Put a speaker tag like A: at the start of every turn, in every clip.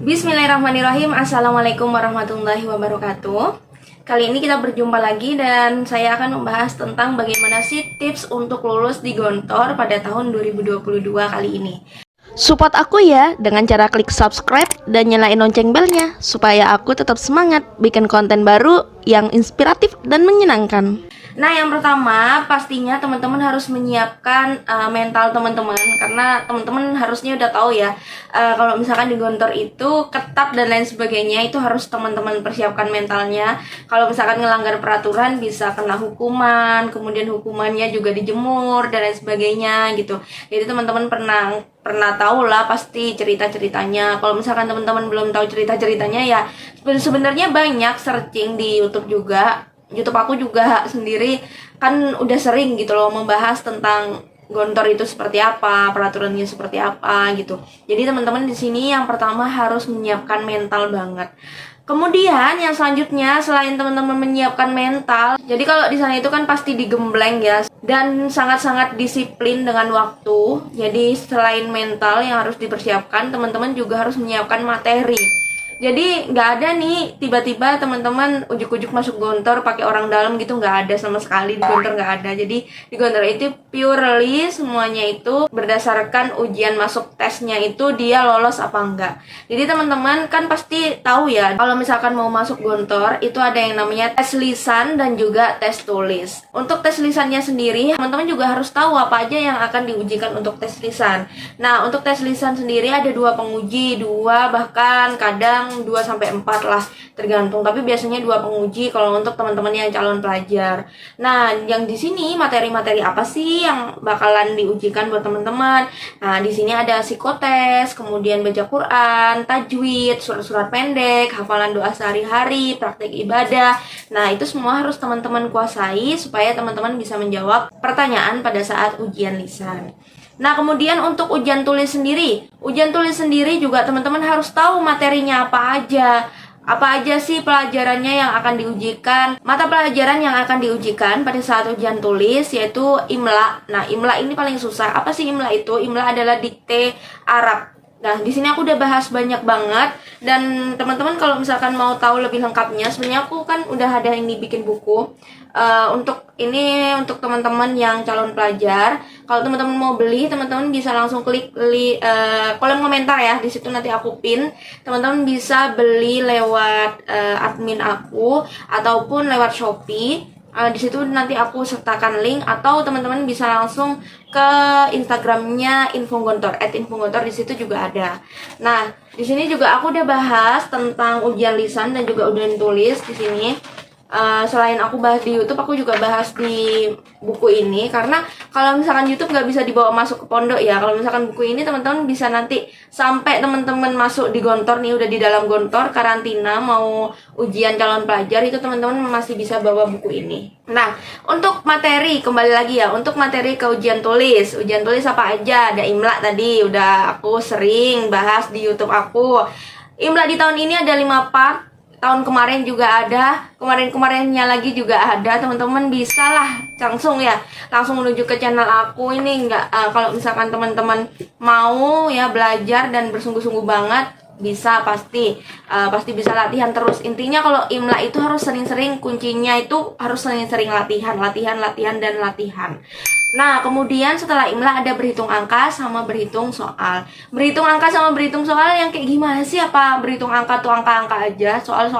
A: Bismillahirrahmanirrahim. Assalamualaikum warahmatullahi wabarakatuh. Kali ini kita berjumpa lagi dan saya akan membahas tentang bagaimana sih tips untuk lulus di Gontor pada tahun 2022 kali ini. Support aku ya dengan cara klik subscribe dan nyalain lonceng belnya supaya aku tetap semangat bikin konten baru yang inspiratif dan menyenangkan. Nah, yang pertama pastinya teman-teman harus menyiapkan mental teman-teman, karena teman-teman harusnya udah tahu ya, kalau misalkan di Gontor itu ketat dan lain sebagainya, itu harus teman-teman persiapkan mentalnya. Kalau misalkan ngelanggar peraturan bisa kena hukuman, kemudian hukumannya juga dijemur dan lain sebagainya gitu. Jadi teman-teman pernah tahu lah pasti cerita-ceritanya. Kalau misalkan teman-teman belum tahu cerita-ceritanya ya sebenarnya banyak searching di YouTube juga. YouTube aku juga sendiri kan udah sering gitu loh membahas tentang Gontor itu seperti apa, peraturannya seperti apa gitu. Jadi teman-teman di sini yang pertama harus menyiapkan mental banget. Kemudian yang selanjutnya selain teman-teman menyiapkan mental, jadi kalau di sana itu kan pasti digembleng ya dan sangat-sangat disiplin dengan waktu. Jadi selain mental yang harus dipersiapkan, teman-teman juga harus menyiapkan materi. Jadi nggak ada nih tiba-tiba teman-teman ujuk-ujuk masuk Gontor pakai orang dalam gitu, nggak ada sama sekali. Di Gontor nggak ada. Jadi di Gontor itu purely semuanya itu berdasarkan ujian masuk tesnya itu dia lolos apa enggak. Jadi teman-teman kan pasti tahu ya kalau misalkan mau masuk Gontor itu ada yang namanya tes lisan dan juga tes tulis. Untuk tes lisannya sendiri teman-teman juga harus tahu apa aja yang akan diujikan untuk tes lisan. Nah, untuk tes lisan sendiri ada 2 penguji, 2 bahkan kadang 2-4 lah tergantung, tapi biasanya 2 penguji kalau untuk teman-teman yang calon pelajar. Nah, yang di sini materi-materi apa sih yang bakalan diujikan buat teman-teman? Nah, di sini ada psikotes, kemudian baca Quran, tajwid, surat-surat pendek, hafalan doa sehari-hari, praktek ibadah. Nah, itu semua harus teman-teman kuasai supaya teman-teman bisa menjawab pertanyaan pada saat ujian lisan. Nah, kemudian untuk ujian tulis sendiri juga teman-teman harus tahu materinya apa aja. Apa aja sih pelajarannya yang akan diujikan? Mata pelajaran yang akan diujikan pada saat ujian tulis yaitu IMLA. Nah, IMLA ini paling susah. Apa sih IMLA itu? IMLA adalah dikte Arab. Nah, di sini aku udah bahas banyak banget dan teman-teman kalau misalkan mau tahu lebih lengkapnya, sebenarnya aku kan udah ada ini bikin buku. Untuk teman-teman yang calon pelajar, kalau teman-teman mau beli, teman-teman bisa langsung klik kolom komentar ya. Di situ nanti aku pin. Teman-teman bisa beli lewat admin aku ataupun lewat Shopee. Di situ nanti aku sertakan link atau teman-teman bisa langsung ke Instagramnya Infogontor @infogontor, di situ juga ada. Nah, di sini juga aku udah bahas tentang ujian lisan dan juga ujian tulis di sini. Selain aku bahas di YouTube, aku juga bahas di buku ini, karena kalau misalkan YouTube nggak bisa dibawa masuk ke pondok ya. Kalau misalkan buku ini teman-teman bisa nanti sampai teman-teman masuk di Gontor nih, udah di dalam Gontor karantina mau ujian calon pelajar, itu teman-teman masih bisa bawa buku ini. Nah, untuk materi kembali lagi ya, untuk materi ke ujian tulis apa aja? Ada IMLA tadi udah aku sering bahas di YouTube aku. IMLA di tahun ini ada 5 part. Tahun kemarin juga ada, kemarinnya lagi juga ada. Teman-teman bisa lah langsung menuju ke channel aku ini. Kalau misalkan teman-teman mau ya belajar dan bersungguh-sungguh banget, bisa pasti bisa latihan terus. Intinya kalau IMLA itu harus sering-sering, kuncinya itu harus sering-sering latihan. Nah, kemudian setelah IMLA ada berhitung angka sama berhitung soal. Berhitung angka sama berhitung soal yang kayak gimana sih? Apa berhitung angka tuh angka-angka aja, soal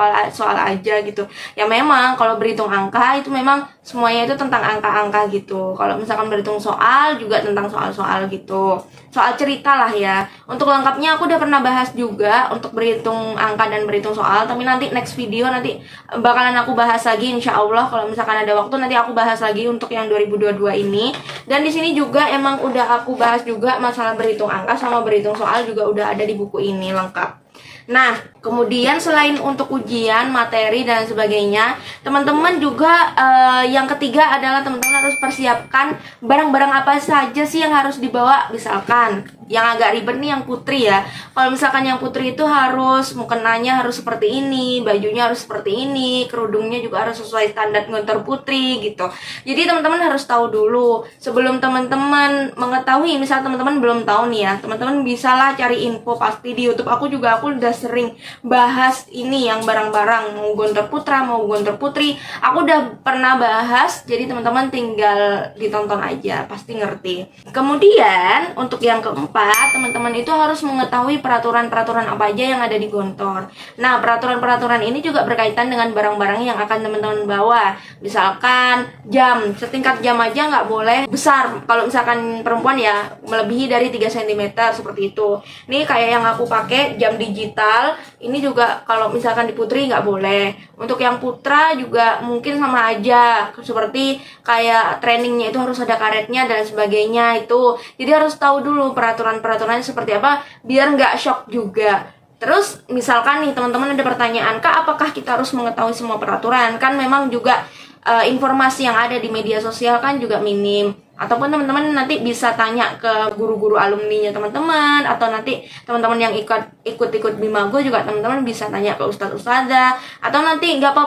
A: aja gitu. Ya memang kalau berhitung angka itu memang semuanya itu tentang angka-angka gitu. Kalau misalkan berhitung soal juga tentang soal-soal gitu. Soal cerita lah ya. Untuk lengkapnya aku udah pernah bahas juga untuk berhitung angka dan berhitung soal, tapi nanti next video nanti bakalan aku bahas lagi insya Allah. Kalau misalkan ada waktu nanti aku bahas lagi untuk yang 2022 ini. Dan di sini juga emang udah aku bahas juga masalah berhitung angka sama berhitung soal juga udah ada di buku ini lengkap. Nah, kemudian selain untuk ujian, materi dan sebagainya, teman-teman juga yang ketiga adalah teman-teman harus persiapkan barang-barang apa saja sih yang harus dibawa. Misalkan yang agak ribet nih yang putri ya. Kalau misalkan yang putri itu harus mukenanya harus seperti ini, bajunya harus seperti ini, kerudungnya juga harus sesuai standar gontor putri gitu. Jadi teman-teman harus tahu dulu sebelum teman-teman mengetahui. Misal teman-teman belum tahu nih ya, teman-teman bisalah cari info. Pasti di YouTube aku udah sering bahas ini yang barang-barang, mau gontor putra mau gontor putri, aku udah pernah bahas. Jadi teman-teman tinggal ditonton aja, pasti ngerti. Kemudian untuk yang keempat, teman-teman itu harus mengetahui peraturan-peraturan apa aja yang ada di gontor. Nah, peraturan-peraturan ini juga berkaitan dengan barang-barang yang akan teman-teman bawa. Misalkan jam, setingkat jam aja nggak boleh besar. Kalau misalkan perempuan ya melebihi dari 3 cm seperti itu. Ini kayak yang aku pakai jam digital. Ini juga kalau misalkan di putri nggak boleh. Untuk yang putra juga mungkin sama aja. Seperti kayak trainingnya itu harus ada karetnya dan sebagainya itu. Jadi harus tahu dulu peraturannya seperti apa biar nggak shock juga. Terus misalkan nih teman-teman ada pertanyaan, Kak, apakah kita harus mengetahui semua peraturan? Kan memang juga informasi yang ada di media sosial kan juga minim. Ataupun teman-teman nanti bisa tanya ke guru-guru alumninya teman-teman, atau nanti teman-teman yang ikut Bimago juga teman-teman bisa tanya ke ustadz-ustadzah, atau nanti nggak apa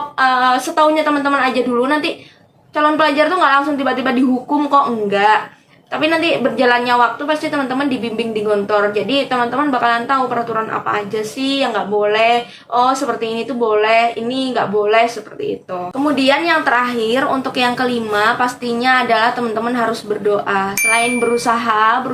A: setaunya teman-teman aja dulu. Nanti calon pelajar tuh nggak langsung tiba-tiba dihukum kok, enggak. Tapi nanti berjalannya waktu pasti teman-teman dibimbing di gontor. Jadi teman-teman bakalan tahu peraturan apa aja sih yang nggak boleh. Oh, seperti ini tuh boleh, ini nggak boleh, seperti itu. Kemudian yang terakhir, untuk yang kelima, pastinya adalah teman-teman harus berdoa. Selain berusaha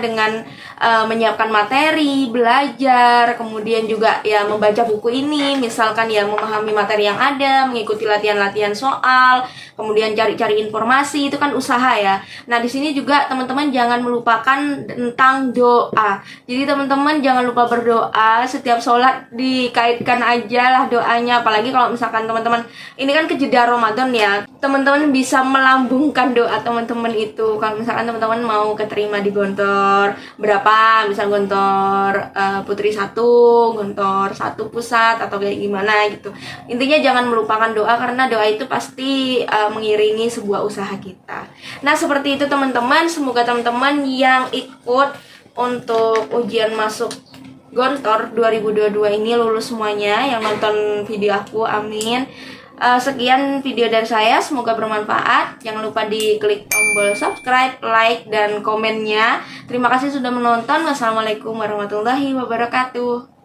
A: dengan menyiapkan materi, belajar, kemudian juga ya membaca buku ini, misalkan ya memahami materi yang ada, mengikuti latihan-latihan soal, kemudian cari-cari informasi, itu kan usaha ya. Nah, di sini juga teman-teman jangan melupakan tentang doa. Jadi teman-teman jangan lupa berdoa. Setiap sholat dikaitkan aja lah doanya. Apalagi kalau misalkan teman-teman, ini kan kejeda Ramadan ya, teman-teman bisa melambungkan doa teman-teman itu. Kalau misalkan teman-teman mau keterima di gontor berapa, misal gontor putri 1, gontor 1 pusat, atau kayak gimana gitu. Intinya jangan melupakan doa, karena doa itu pasti mengiringi sebuah usaha kita. Nah, seperti itu teman-teman. Semoga teman-teman yang ikut untuk ujian masuk Gontor 2022 ini lulus semuanya, yang nonton video aku, amin. Sekian video dari saya, semoga bermanfaat. Jangan lupa diklik tombol subscribe, like, dan komennya. Terima kasih sudah menonton. Wassalamualaikum warahmatullahi wabarakatuh.